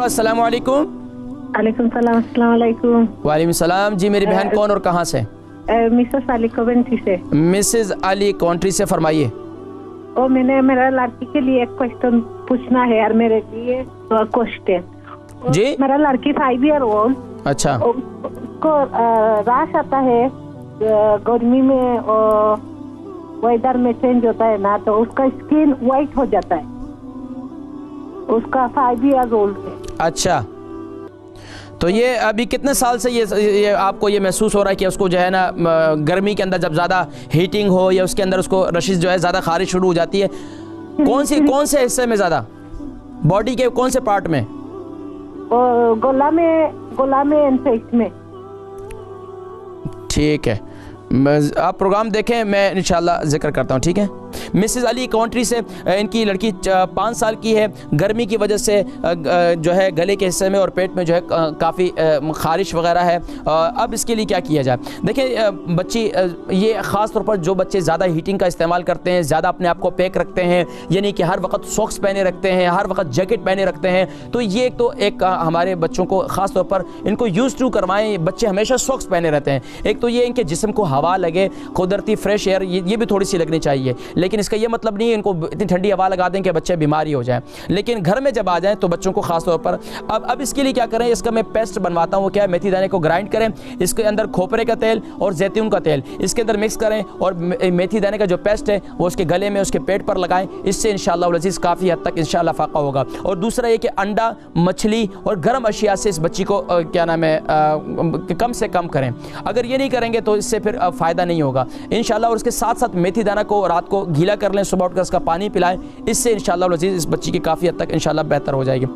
अस्सलाम वालेकुम। वालेकुम सलाम। अस्सलाम वालेकुम। वालेकुम सलाम जी। मेरी बहन कौन और कहाँ से? मिसेस अली कवेंट्री से। मिसेस अली कवेंट्री से, फरमाइए। और मैंने मेरा लड़की के लिए एक क्वेश्चन पूछना है यार, मेरे लिए क्वेश्चन जी। मेरा लड़की 5 ईयर ओल्ड। अच्छा। उसको राश आता है गर्मी में और वेदर में चेंज होता है ना, तो उसका स्किन वाइट हो जाता है। उसका 5 ईयर ओल्ड है। अच्छा, तो ये अभी कितने साल से ये आपको ये महसूस हो रहा है कि उसको जो है ना गर्मी के अंदर जब ज़्यादा हीटिंग हो या उसके अंदर उसको रशिश जो है ज़्यादा खारिश शुरू हो जाती है? कौन से हिस्से में ज़्यादा, बॉडी के कौन से पार्ट में? गला में एंड फेस में। ठीक है, आप प्रोग्राम देखें, मैं इंशाल्लाह जिक्र करता हूँ। ठीक है। मिसेस अली कवेंट्री से, इनकी लड़की 5 साल की है। गर्मी की वजह से जो है गले के हिस्से में और पेट में जो है काफ़ी खारिश वगैरह है। अब इसके लिए क्या किया जाए? देखिए बच्ची, ये ख़ास तौर पर जो बच्चे ज़्यादा हीटिंग का इस्तेमाल करते हैं, ज़्यादा अपने आप को पैक रखते हैं, यानी कि हर वक्त सॉक्स पहने रखते हैं, हर वक्त जैकेट पहने रखते हैं, तो ये एक हमारे बच्चों को ख़ास तौर पर इनको यूज़ टू करवाएं। बच्चे हमेशा सॉक्स पहने रहते हैं। एक तो ये इनके जिस्म को हवा लगे, कुदरती फ्रेश एयर ये भी थोड़ी सी लगनी चाहिए, लेकिन इसका ये मतलब नहीं है इनको इतनी ठंडी हवा लगा दें कि बच्चे बीमारी हो जाएं। लेकिन घर में जब आ जाएं तो बच्चों को खास तौर पर अब इसके लिए क्या करें, इसका मैं पेस्ट बनवाता हूँ। क्या है, मेथी दाने को ग्राइंड करें, इसके अंदर खोपरे का तेल और जैतून का तेल इसके अंदर मिक्स करें और मेथी दाने का जो पेस्ट है वो उसके गले में, उसके पेट पर लगाएं। इससे इंशाअल्लाह अज़ीज़ काफ़ी हद तक इंशाअल्लाह फ़ाक़ा होगा। और दूसरा ये कि अंडा, मछली और गर्म अशिया से इस बच्ची को क्या नाम है कम से कम करें। अगर ये नहीं करेंगे तो इससे फिर फ़ायदा नहीं होगा इंशाअल्लाह। और उसके साथ साथ मेथी दाना को रात को गीला कर लें, सुबह उठकर उसका पानी पिलाएं। इससे इंशाअल्लाह अज़ीज़ इस बच्ची की काफ़ी हद तक इंशाअल्लाह बेहतर हो जाएगी।